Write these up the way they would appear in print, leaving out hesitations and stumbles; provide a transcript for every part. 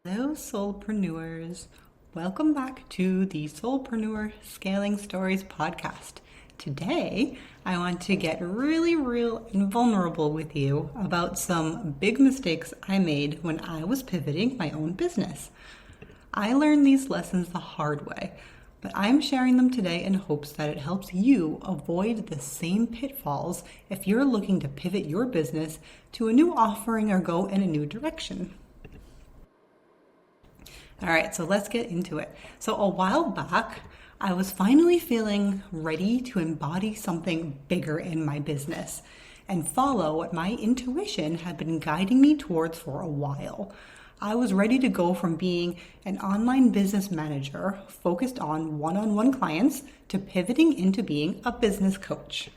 Hello, soulpreneurs. Welcome back to the Soulpreneur Scaling Stories podcast. Today, I want to get really real and vulnerable with you about some big mistakes I made when I was pivoting my own business. I learned these lessons the hard way, but I'm sharing them today in hopes that it helps you avoid the same pitfalls if you're looking to pivot your business to a new offering or go in a new direction. All right, so let's get into it. So a while back, I was finally feeling ready to embody something bigger in my business and follow what my intuition had been guiding me towards for a while. I was ready to go from being an online business manager focused on one-on-one clients to pivoting into being a business coach.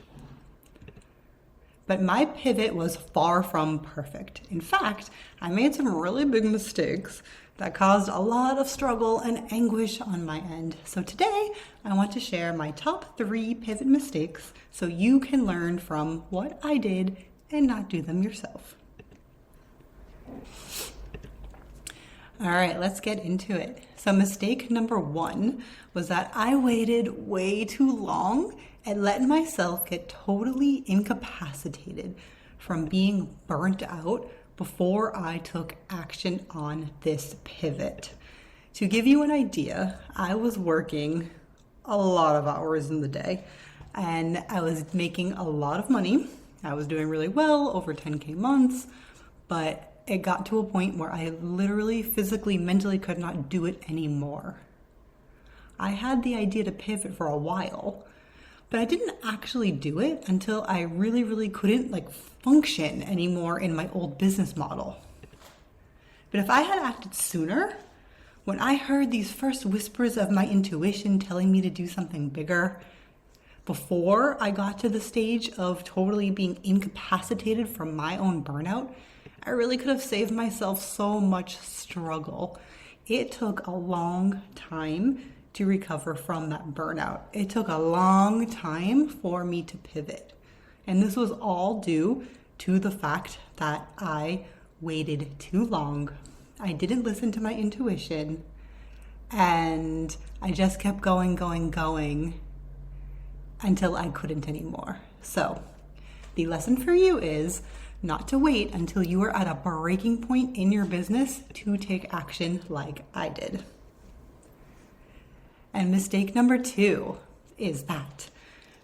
But my pivot was far from perfect. In fact, I made some really big mistakes that caused a lot of struggle and anguish on my end. So today, I want to share my top 3 pivot mistakes so you can learn from what I did and not do them yourself. All right, let's get into it. So mistake number 1 was that I waited way too long and let myself get totally incapacitated from being burnt out before I took action on this pivot. To give you an idea, I was working a lot of hours in the day and I was making a lot of money. I was doing really well, over 10K months, but it got to a point where I literally, physically, mentally could not do it anymore. I had the idea to pivot for a while, but I didn't actually do it until I really couldn't function anymore in my old business model. But if I had acted sooner, when I heard these first whispers of my intuition telling me to do something bigger, before I got to the stage of totally being incapacitated from my own burnout, I really could have saved myself so much struggle. It took a long time to recover from that burnout. It took a long time for me to pivot. And this was all due to the fact that I waited too long. I didn't listen to my intuition and I just kept going until I couldn't anymore. So the lesson for you is not to wait until you are at a breaking point in your business to take action like I did. And mistake number 2 is that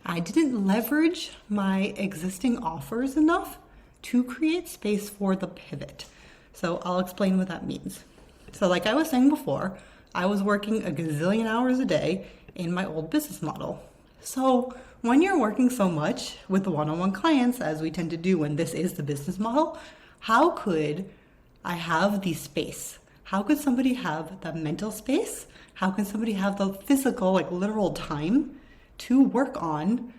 I didn't leverage my existing offers enough to create space for the pivot. So I'll explain what that means. So like I was saying before, I was working a gazillion hours a day in my old business model. So when you're working so much with the one-on-one clients, as we tend to do when this is the business model, how could I have the space? How could somebody have the mental space? How can somebody have the physical, literal time to work on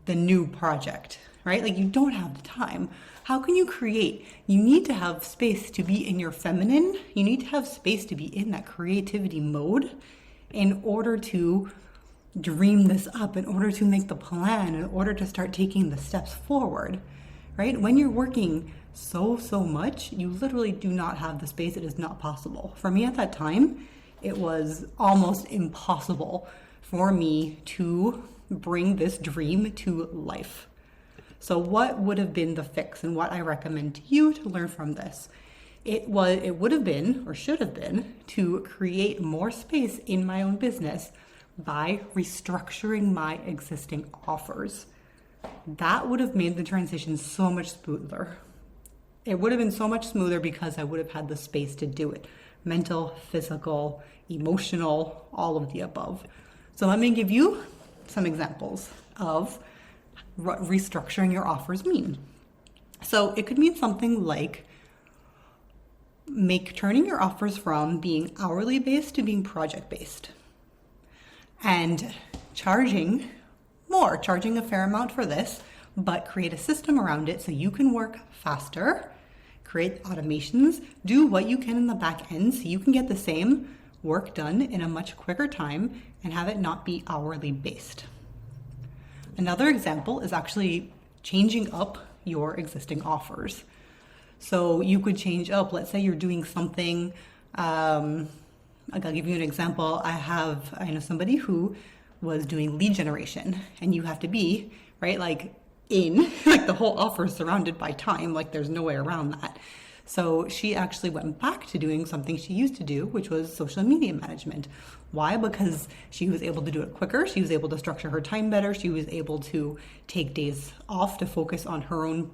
the new project, right? You don't have the time. How can you create? You need to have space to be in your feminine. You need to have space to be in that creativity mode in order to dream this up, in order to make the plan, in order to start taking the steps forward, right? When you're working so much, you literally do not have the space. It is not possible. For me at that time, it was almost impossible for me to bring this dream to life. So what would have been the fix and what I recommend to you to learn from this? It would have been, or should have been, to create more space in my own business by restructuring my existing offers. That would have made the transition so much smoother. It would have been so much smoother because I would have had the space to do it. Mental, physical, emotional, all of the above. So let me give you some examples of what restructuring your offers mean. So it could mean something like turning your offers from being hourly based to being project based. And charging a fair amount for this, but create a system around it so you can work faster, create automations, do what you can in the back end so you can get the same work done in a much quicker time and have it not be hourly based. Another example is actually changing up your existing offers. So you could change up, let's say you're doing something I'll give you an example. I know somebody who was doing lead generation, and you have to be, right, like like the whole offer is surrounded by time, like there's no way around that. So she actually went back to doing something she used to do, which was social media management. Why? Because she was able to do it quicker. She was able to structure her time better. She was able to take days off to focus on her own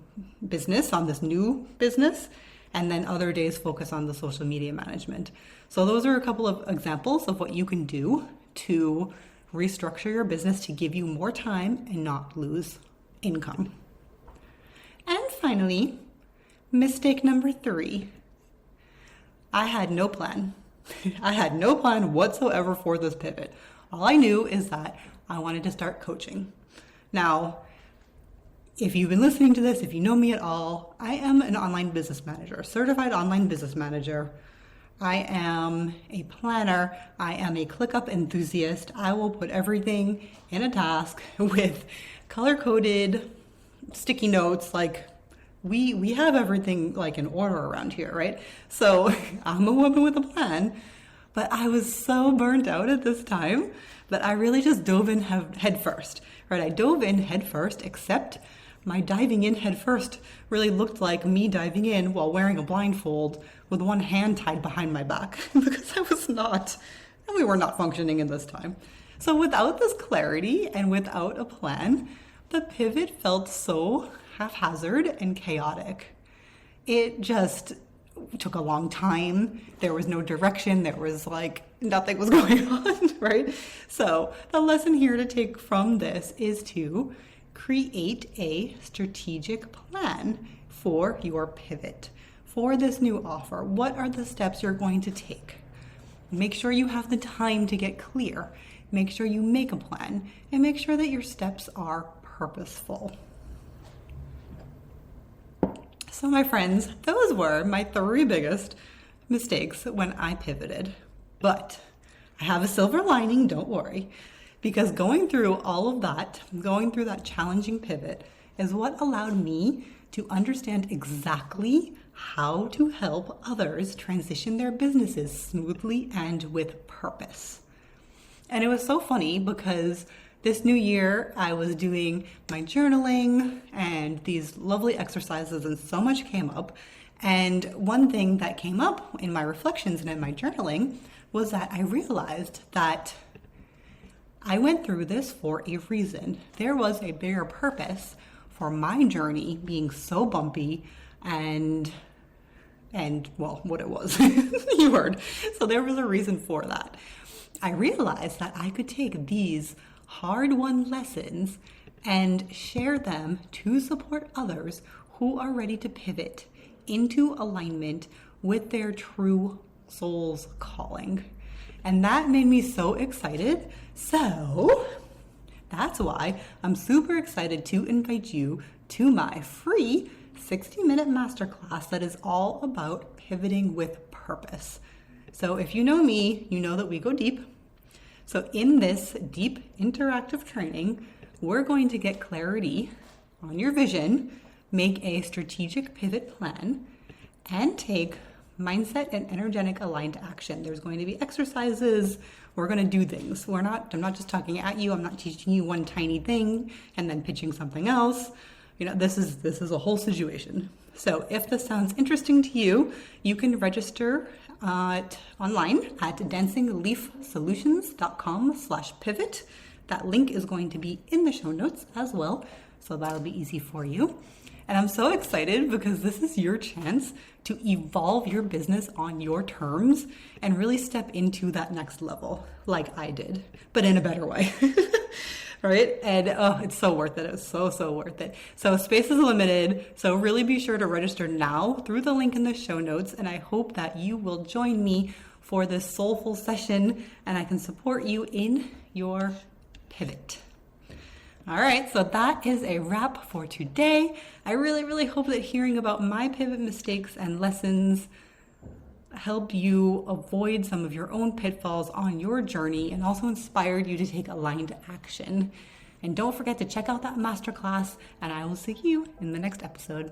business, on this new business, and then other days focus on the social media management. So those are a couple of examples of what you can do to restructure your business to give you more time and not lose income. And finally, mistake number 3. I had no plan. I had no plan whatsoever for this pivot. All I knew is that I wanted to start coaching. Now, if you've been listening to this, if you know me at all, I am an online business manager, a certified online business manager. I am a planner. I am a ClickUp enthusiast. I will put everything in a task with color-coded sticky notes. Like we have everything like in order around here, right? So I'm a woman with a plan, but I was so burnt out at this time that I really just dove in head first, right? I dove in head first, except my diving in head first really looked like me diving in while wearing a blindfold with one hand tied behind my back because we were not functioning in this time. So without this clarity and without a plan, the pivot felt so haphazard and chaotic. It just took a long time. There was no direction. There was like nothing was going on, right? So the lesson here to take from this is to create a strategic plan for your pivot, for this new offer. What are the steps you're going to take? Make sure you have the time to get clear. Make sure you make a plan and make sure that your steps are purposeful. So my friends, those were my 3 biggest mistakes when I pivoted. But I have a silver lining, don't worry, because going through all of that, going through that challenging pivot is what allowed me to understand exactly how to help others transition their businesses smoothly and with purpose. And it was so funny because this new year I was doing my journaling and these lovely exercises and so much came up. And one thing that came up in my reflections and in my journaling was that I realized that I went through this for a reason. There was a bigger purpose for my journey being so bumpy and well, what it was, you heard. So there was a reason for that. I realized that I could take these hard-won lessons and share them to support others who are ready to pivot into alignment with their true soul's calling. And that made me so excited. So that's why I'm super excited to invite you to my free 60-minute masterclass that is all about pivoting with purpose. So if you know me, you know that we go deep. So in this deep interactive training, we're going to get clarity on your vision, make a strategic pivot plan, and take mindset and energetic aligned action. There's going to be exercises. We're going to do things. I'm not just talking at you. I'm not teaching you one tiny thing and then pitching something else. This is a whole situation. So if this sounds interesting to you, you can register online at dancingleafsolutions.com/pivot. That link is going to be in the show notes as well, so that'll be easy for you. And I'm so excited because this is your chance to evolve your business on your terms and really step into that next level like I did, but in a better way. Right? And it's so worth it. It's so worth it. So space is limited. So really be sure to register now through the link in the show notes. And I hope that you will join me for this soulful session and I can support you in your pivot. All right, so that is a wrap for today. I really hope that hearing about my pivot mistakes and lessons help you avoid some of your own pitfalls on your journey and also inspired you to take aligned action. And don't forget to check out that masterclass, and I will see you in the next episode.